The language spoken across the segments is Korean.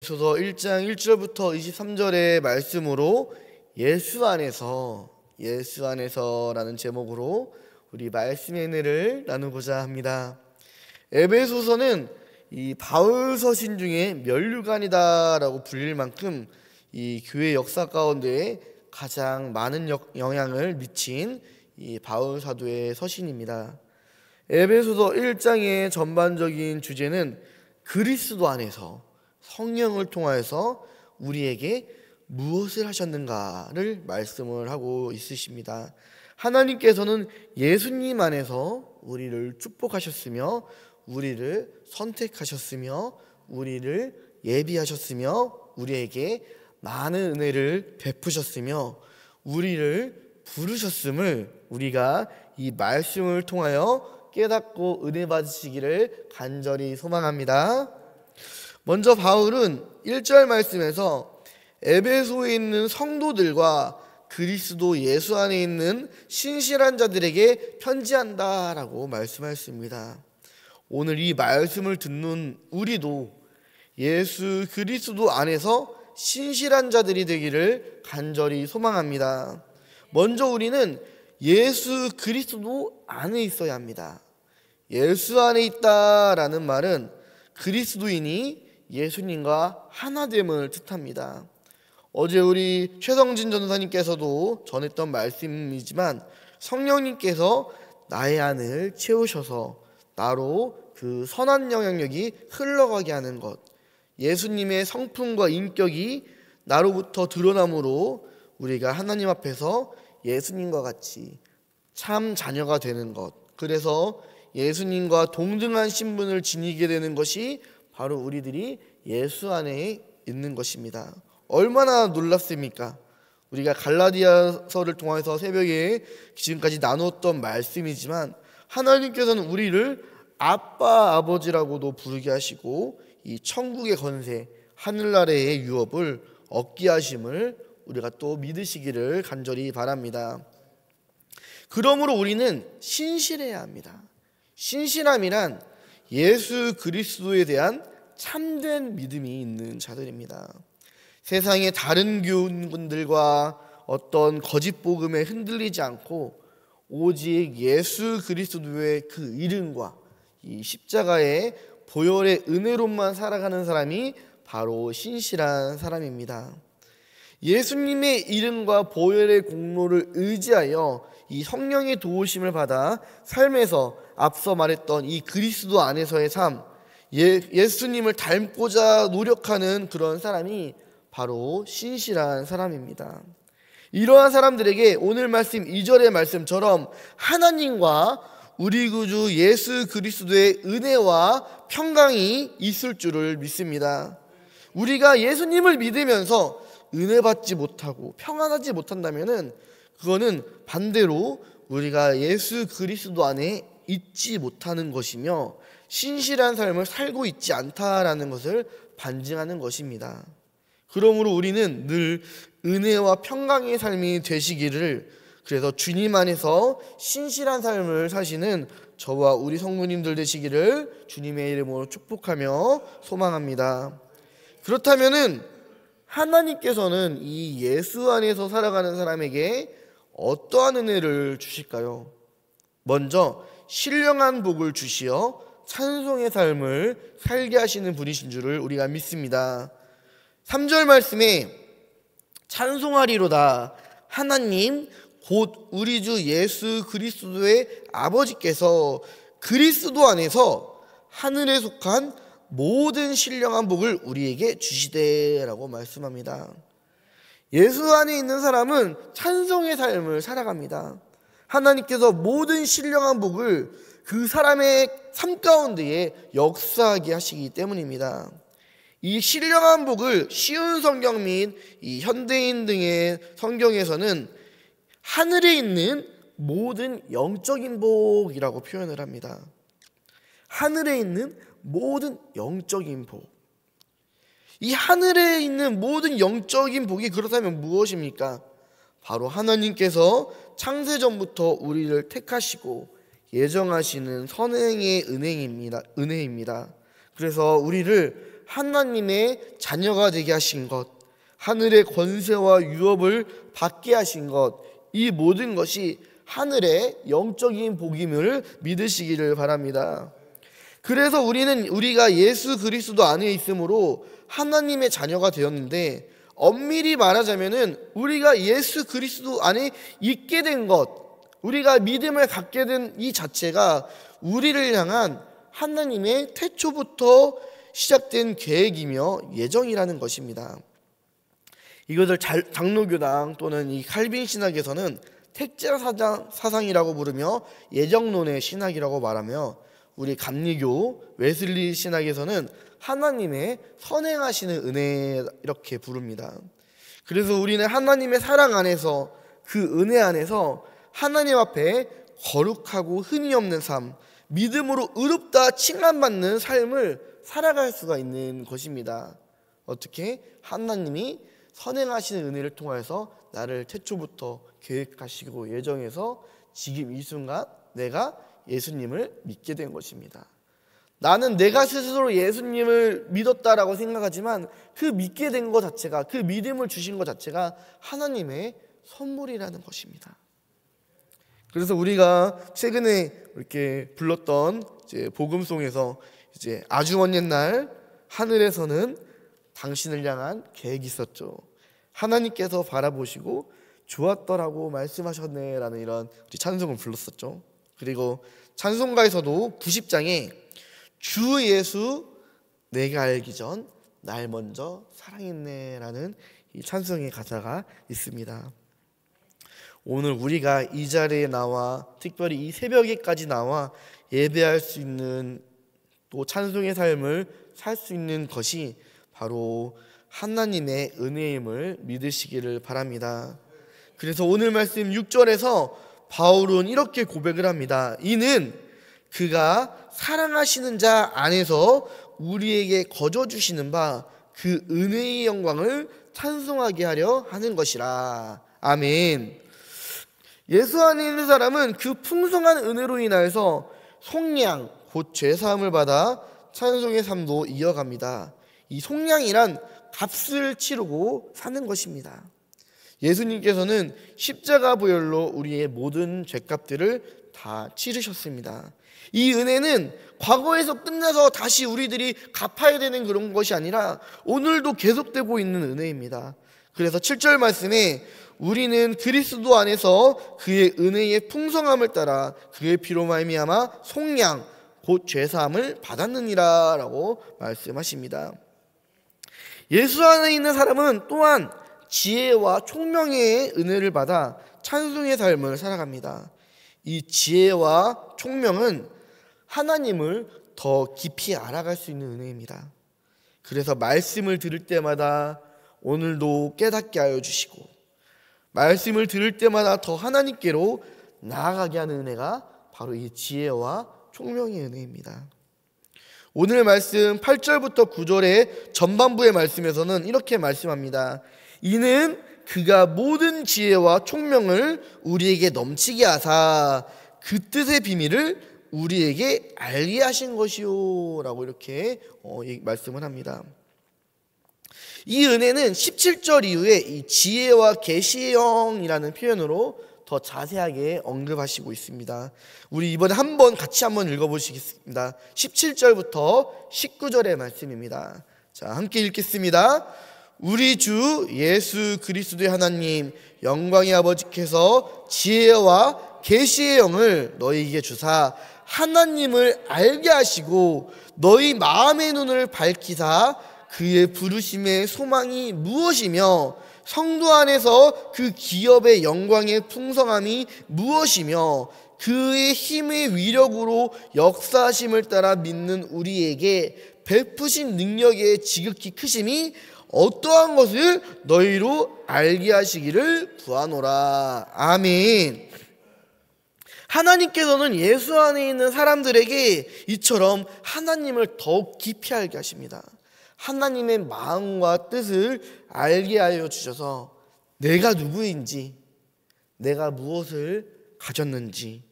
에베소서 1장 1절부터 23절의 말씀으로 예수 안에서라는 제목으로 우리 말씀의 은혜를 나누고자 합니다. 에베소서는 이 바울 서신 중에 면류관이다라고 불릴 만큼 이 교회 역사 가운데 가장 많은 영향을 미친 이 바울 사도의 서신입니다. 에베소서 1장의 전반적인 주제는 그리스도 안에서 성령을 통하여서 우리에게 무엇을 하셨는가를 말씀을 하고 있으십니다. 하나님께서는 예수님 안에서 우리를 축복하셨으며 우리를 선택하셨으며 우리를 예비하셨으며 우리에게 많은 은혜를 베푸셨으며 우리를 부르셨음을 우리가 이 말씀을 통하여 깨닫고 은혜 받으시기를 간절히 소망합니다. 먼저 바울은 1절 말씀에서 에베소에 있는 성도들과 그리스도 예수 안에 있는 신실한 자들에게 편지한다라고 말씀하셨습니다. 오늘 이 말씀을 듣는 우리도 예수 그리스도 안에서 신실한 자들이 되기를 간절히 소망합니다. 먼저 우리는 예수 그리스도 안에 있어야 합니다. 예수 안에 있다라는 말은 그리스도인이 예수님과 하나됨을 뜻합니다. 어제 우리 최성진 전도사님께서도 전했던 말씀이지만 성령님께서 나의 안을 채우셔서 나로 그 선한 영향력이 흘러가게 하는 것, 예수님의 성품과 인격이 나로부터 드러남으로 우리가 하나님 앞에서 예수님과 같이 참 자녀가 되는 것, 그래서 예수님과 동등한 신분을 지니게 되는 것이 바로 우리들이 예수 안에 있는 것입니다. 얼마나 놀랍습니까? 우리가 갈라디아서를 통해서 새벽에 지금까지 나누었던 말씀이지만 하나님께서는 우리를 아빠 아버지라고도 부르게 하시고 이 천국의 권세 하늘나라의 유업을 얻게 하심을 우리가 또 믿으시기를 간절히 바랍니다. 그러므로 우리는 신실해야 합니다. 신실함이란 예수 그리스도에 대한 참된 믿음이 있는 자들입니다. 세상의 다른 교훈들과 어떤 거짓 복음에 흔들리지 않고 오직 예수 그리스도의 그 이름과 이 십자가의 보혈의 은혜로만 살아가는 사람이 바로 신실한 사람입니다. 예수님의 이름과 보혈의 공로를 의지하여 이 성령의 도우심을 받아 삶에서 앞서 말했던 이 그리스도 안에서의 삶, 예수님을 닮고자 노력하는 그런 사람이 바로 신실한 사람입니다. 이러한 사람들에게 오늘 말씀 2절의 말씀처럼 하나님과 우리 구주 예수 그리스도의 은혜와 평강이 있을 줄을 믿습니다. 우리가 예수님을 믿으면서 은혜 받지 못하고 평안하지 못한다면은 그거는 반대로 우리가 예수 그리스도 안에 있지 못하는 것이며 신실한 삶을 살고 있지 않다라는 것을 반증하는 것입니다. 그러므로 우리는 늘 은혜와 평강의 삶이 되시기를, 그래서 주님 안에서 신실한 삶을 사시는 저와 우리 성도님들 되시기를 주님의 이름으로 축복하며 소망합니다. 그렇다면은 하나님께서는 이 예수 안에서 살아가는 사람에게 어떠한 은혜를 주실까요? 먼저 신령한 복을 주시어 찬송의 삶을 살게 하시는 분이신 줄을 우리가 믿습니다. 3절 말씀에 찬송하리로다 하나님 곧 우리 주 예수 그리스도의 아버지께서 그리스도 안에서 하늘에 속한 모든 신령한 복을 우리에게 주시되라고 말씀합니다. 예수 안에 있는 사람은 찬송의 삶을 살아갑니다. 하나님께서 모든 신령한 복을 그 사람의 삶 가운데에 역사하게 하시기 때문입니다. 이 신령한 복을 쉬운 성경 및 이 현대인 등의 성경에서는 하늘에 있는 모든 영적인 복이라고 표현을 합니다. 하늘에 있는 모든 영적인 복. 이 하늘에 있는 모든 영적인 복이 그렇다면 무엇입니까? 바로 하나님께서 창세전부터 우리를 택하시고 예정하시는 선행의 은혜입니다. 그래서 우리를 하나님의 자녀가 되게 하신 것, 하늘의 권세와 유업을 받게 하신 것, 이 모든 것이 하늘의 영적인 복임을 믿으시기를 바랍니다. 그래서 우리가 예수 그리스도 안에 있으므로 하나님의 자녀가 되었는데, 엄밀히 말하자면은 우리가 예수 그리스도 안에 있게 된 것, 우리가 믿음을 갖게 된 이 자체가 우리를 향한 하나님의 태초부터 시작된 계획이며 예정이라는 것입니다. 이것을 장로교당 또는 이 칼빈 신학에서는 택자 사상이라고 부르며 예정론의 신학이라고 말하며, 우리 감리교 웨슬리 신학에서는 하나님의 선행하시는 은혜 이렇게 부릅니다. 그래서 우리는 하나님의 사랑 안에서, 그 은혜 안에서 하나님 앞에 거룩하고 흠이 없는 삶, 믿음으로 의롭다 칭함받는 삶을 살아갈 수가 있는 것입니다. 어떻게? 하나님이 선행하시는 은혜를 통해서 나를 태초부터 계획하시고 예정해서 지금 이 순간 내가 예수님을 믿게 된 것입니다. 나는 내가 스스로 예수님을 믿었다라고 생각하지만 그 믿게 된 것 자체가, 그 믿음을 주신 것 자체가 하나님의 선물이라는 것입니다. 그래서 우리가 최근에 이렇게 불렀던 복음송에서 아주 먼 옛날 하늘에서는 당신을 향한 계획이 있었죠. 하나님께서 바라보시고 좋았더라고 말씀하셨네라는 이런 찬송을 불렀었죠. 그리고 찬송가에서도 90장에 주 예수 내가 알기 전 날 먼저 사랑했네라는 이 찬송의 가사가 있습니다. 오늘 우리가 이 자리에 나와, 특별히 이 새벽에까지 나와 예배할 수 있는, 또 찬송의 삶을 살 수 있는 것이 바로 하나님의 은혜임을 믿으시기를 바랍니다. 그래서 오늘 말씀 6절에서 바울은 이렇게 고백을 합니다. 이는 그가 사랑하시는 자 안에서 우리에게 거저 주시는 바 그 은혜의 영광을 찬송하게 하려 하는 것이라. 아멘. 예수 안에 있는 사람은 그 풍성한 은혜로 인하여서 속량, 곧 죄사함을 받아 찬송의 삶도 이어갑니다. 이 속량이란 값을 치르고 사는 것입니다. 예수님께서는 십자가 보혈로 우리의 모든 죄값들을 다 치르셨습니다. 이 은혜는 과거에서 끝나서 다시 우리들이 갚아야 되는 그런 것이 아니라 오늘도 계속되고 있는 은혜입니다. 그래서 7절 말씀에 우리는 그리스도 안에서 그의 은혜의 풍성함을 따라 그의 피로 말미암아 속량, 곧 죄사함을 받았느니라 라고 말씀하십니다. 예수 안에 있는 사람은 또한 지혜와 총명의 은혜를 받아 찬송의 삶을 살아갑니다. 이 지혜와 총명은 하나님을 더 깊이 알아갈 수 있는 은혜입니다. 그래서 말씀을 들을 때마다 오늘도 깨닫게 하여 주시고, 말씀을 들을 때마다 더 하나님께로 나아가게 하는 은혜가 바로 이 지혜와 총명의 은혜입니다. 오늘 말씀 8절부터 9절의 전반부의 말씀에서는 이렇게 말씀합니다. 이는 그가 모든 지혜와 총명을 우리에게 넘치게 하사 그 뜻의 비밀을 우리에게 알게 하신 것이요 라고 이렇게 말씀을 합니다. 이 은혜는 17절 이후에 이 지혜와 계시의 영이라는 표현으로 더 자세하게 언급하시고 있습니다. 우리 이번에 같이 한번 읽어보시겠습니다. 17절부터 19절의 말씀입니다. 자, 함께 읽겠습니다. 우리 주 예수 그리스도의 하나님 영광의 아버지께서 지혜와 계시의 영을 너희에게 주사 하나님을 알게 하시고 너희 마음의 눈을 밝히사 그의 부르심의 소망이 무엇이며 성도 안에서 그 기업의 영광의 풍성함이 무엇이며 그의 힘의 위력으로 역사하심을 따라 믿는 우리에게 베푸신 능력의 지극히 크심이 어떠한 것을 너희로 알게 하시기를 구하노라. 아멘. 하나님께서는 예수 안에 있는 사람들에게 이처럼 하나님을 더욱 깊이 알게 하십니다. 하나님의 마음과 뜻을 알게 하여 주셔서 내가 누구인지, 내가 무엇을 가졌는지,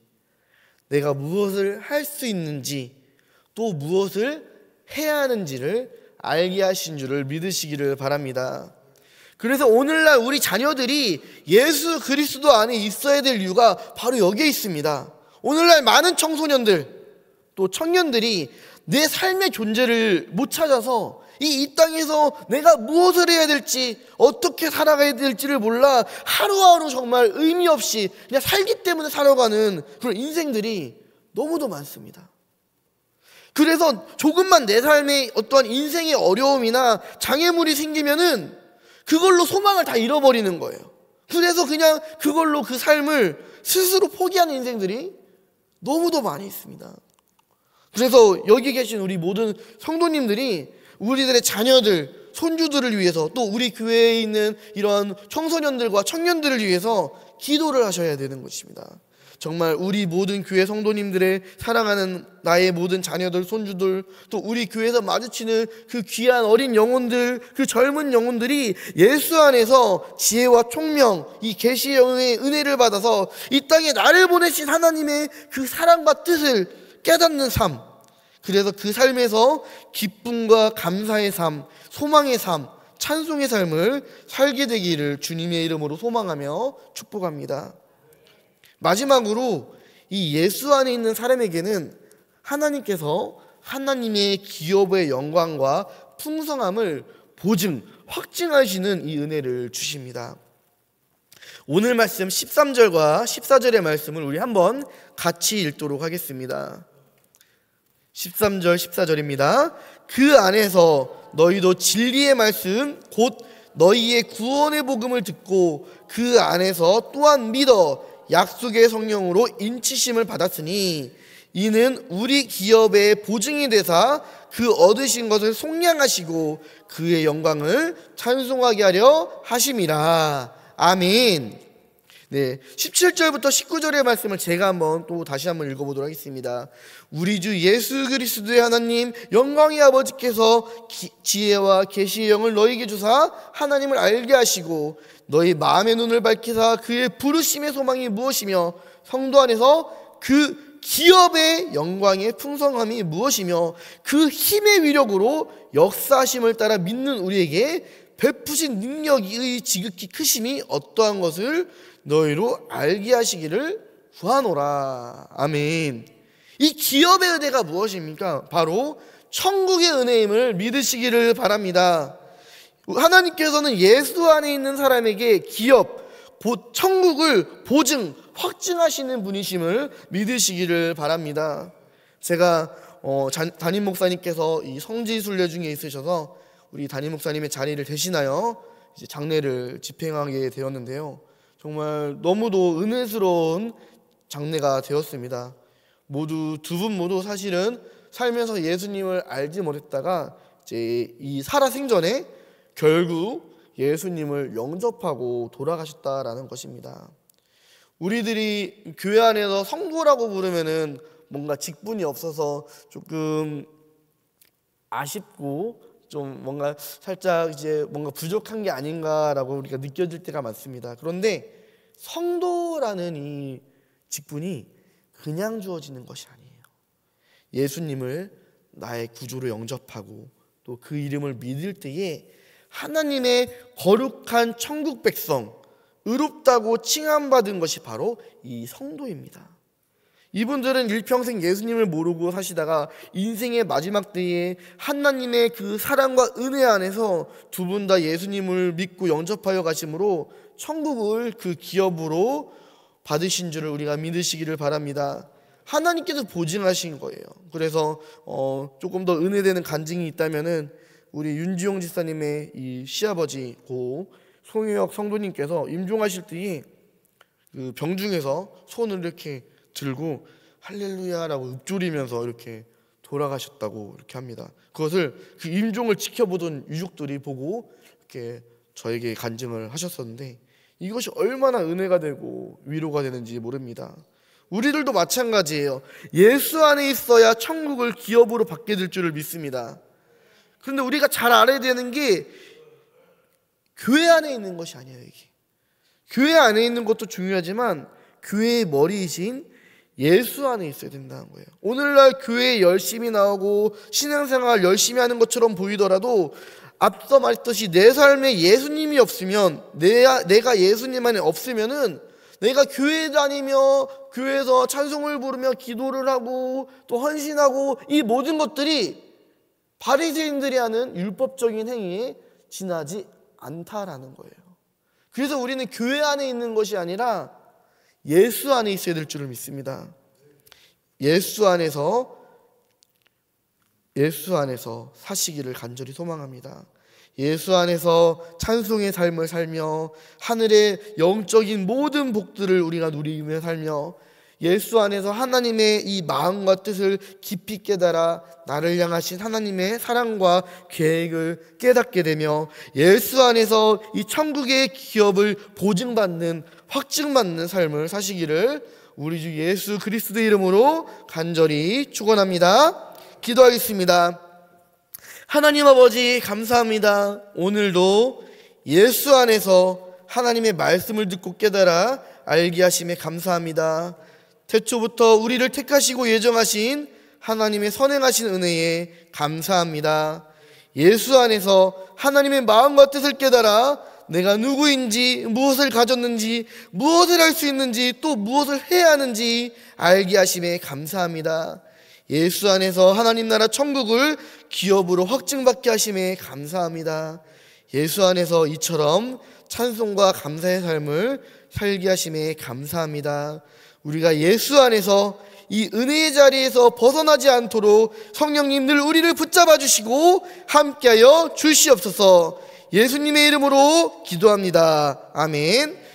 내가 무엇을 할 수 있는지, 또 무엇을 해야 하는지를 알게 하신 줄을 믿으시기를 바랍니다. 그래서 오늘날 우리 자녀들이 예수 그리스도 안에 있어야 될 이유가 바로 여기에 있습니다. 오늘날 많은 청소년들 또 청년들이 내 삶의 존재를 못 찾아서 이 땅에서 내가 무엇을 해야 될지 어떻게 살아가야 될지를 몰라 하루하루 정말 의미 없이 그냥 살기 때문에 살아가는 그런 인생들이 너무도 많습니다. 그래서 조금만 내 삶에 어떠한 인생의 어려움이나 장애물이 생기면은 그걸로 소망을 다 잃어버리는 거예요. 그래서 그냥 그걸로 그 삶을 스스로 포기하는 인생들이 너무도 많이 있습니다. 그래서 여기 계신 우리 모든 성도님들이 우리들의 자녀들, 손주들을 위해서 또 우리 교회에 있는 이런 청소년들과 청년들을 위해서 기도를 하셔야 되는 것입니다. 정말 우리 모든 교회 성도님들의 사랑하는 나의 모든 자녀들, 손주들, 또 우리 교회에서 마주치는 그 귀한 어린 영혼들, 그 젊은 영혼들이 예수 안에서 지혜와 총명, 이 계시의 은혜를 받아서 이 땅에 나를 보내신 하나님의 그 사랑과 뜻을 깨닫는 삶, 그래서 그 삶에서 기쁨과 감사의 삶, 소망의 삶, 찬송의 삶을 살게 되기를 주님의 이름으로 소망하며 축복합니다. 마지막으로 이 예수 안에 있는 사람에게는 하나님께서 하나님의 기업의 영광과 풍성함을 보증, 확증하시는 이 은혜를 주십니다. 오늘 말씀 13절과 14절의 말씀을 우리 한번 같이 읽도록 하겠습니다. 13절 14절입니다. 그 안에서 너희도 진리의 말씀 곧 너희의 구원의 복음을 듣고 그 안에서 또한 믿어 약속의 성령으로 인치심을 받았으니 이는 우리 기업의 보증이 되사 그 얻으신 것을 속량하시고 그의 영광을 찬송하게 하려 하심이라. 아멘. 네, 17절부터 19절의 말씀을 제가 또 다시 한번 읽어보도록 하겠습니다. 우리 주 예수 그리스도의 하나님 영광의 아버지께서 지혜와 계시의 영을 너희에게 주사 하나님을 알게 하시고 너희 마음의 눈을 밝히사 그의 부르심의 소망이 무엇이며 성도 안에서 그 기업의 영광의 풍성함이 무엇이며 그 힘의 위력으로 역사하심을 따라 믿는 우리에게 베푸신 능력의 지극히 크심이 어떠한 것을 너희로 알게 하시기를 구하노라. 아멘. 이 기업의 은혜가 무엇입니까? 바로 천국의 은혜임을 믿으시기를 바랍니다. 하나님께서는 예수 안에 있는 사람에게 기업, 천국을 보증, 확증하시는 분이심을 믿으시기를 바랍니다. 제가 담임 목사님께서 이 성지순례 중에 있으셔서 우리 담임 목사님의 자리를 대신하여 이제 장례를 집행하게 되었는데요. 정말 너무도 은혜스러운 장례가 되었습니다. 두 분 모두 사실은 살면서 예수님을 알지 못했다가 이제 이 살아생전에 결국 예수님을 영접하고 돌아가셨다라는 것입니다. 우리들이 교회 안에서 성도라고 부르면은 뭔가 직분이 없어서 조금 아쉽고 좀 뭔가 살짝 이제 뭔가 부족한 게 아닌가라고 우리가 느껴질 때가 많습니다. 그런데 성도라는 이 직분이 그냥 주어지는 것이 아니에요. 예수님을 나의 구주로 영접하고 또 그 이름을 믿을 때에 하나님의 거룩한 천국 백성, 의롭다고 칭함받은 것이 바로 이 성도입니다. 이분들은 일평생 예수님을 모르고 사시다가 인생의 마지막 때에 하나님의 그 사랑과 은혜 안에서 두 분 다 예수님을 믿고 영접하여 가심으로 천국을 그 기업으로 받으신 줄을 우리가 믿으시기를 바랍니다. 하나님께서 보증하신 거예요. 그래서 조금 더 은혜되는 간증이 있다면은 우리 윤지용 집사님의 이 시아버지 고 송유혁 성도님께서 임종하실 때에 그 병중에서 손을 이렇게 들고 할렐루야라고 읊조리면서 이렇게 돌아가셨다고 이렇게 합니다. 그것을 그 임종을 지켜보던 유족들이 보고 이렇게 저에게 간증을 하셨었는데 이것이 얼마나 은혜가 되고 위로가 되는지 모릅니다. 우리들도 마찬가지예요. 예수 안에 있어야 천국을 기업으로 받게 될 줄을 믿습니다. 그런데 우리가 잘 알아야 되는 게 교회 안에 있는 것이 아니에요. 이게 교회 안에 있는 것도 중요하지만 교회의 머리이신 예수 안에 있어야 된다는 거예요. 오늘날 교회에 열심히 나오고 신앙생활 열심히 하는 것처럼 보이더라도 앞서 말했듯이 내 삶에 예수님이 없으면, 내가 예수님 안에 없으면은 내가 교회 다니며 교회에서 찬송을 부르며 기도를 하고 또 헌신하고 이 모든 것들이 바리새인들이 하는 율법적인 행위에 지나지 않다라는 거예요. 그래서 우리는 교회 안에 있는 것이 아니라 예수 안에 있어야 될 줄을 믿습니다. 예수 안에서 사시기를 간절히 소망합니다. 예수 안에서 찬송의 삶을 살며 하늘의 영적인 모든 복들을 우리가 누리며 살며 예수 안에서 하나님의 이 마음과 뜻을 깊이 깨달아 나를 향하신 하나님의 사랑과 계획을 깨닫게 되며 예수 안에서 이 천국의 기업을 보증받는, 확증받는 삶을 사시기를 우리 주 예수 그리스도의 이름으로 간절히 축원합니다. 기도하겠습니다. 하나님 아버지 감사합니다. 오늘도 예수 안에서 하나님의 말씀을 듣고 깨달아 알게 하심에 감사합니다. 태초부터 우리를 택하시고 예정하신 하나님의 선행하신 은혜에 감사합니다. 예수 안에서 하나님의 마음과 뜻을 깨달아 내가 누구인지, 무엇을 가졌는지, 무엇을 할 수 있는지, 또 무엇을 해야 하는지 알게 하심에 감사합니다. 예수 안에서 하나님 나라 천국을 기업으로 확증받게 하심에 감사합니다. 예수 안에서 이처럼 찬송과 감사의 삶을 살게 하심에 감사합니다. 우리가 예수 안에서 이 은혜의 자리에서 벗어나지 않도록 성령님 늘 우리를 붙잡아 주시고 함께하여 주시옵소서. 예수님의 이름으로 기도합니다. 아멘.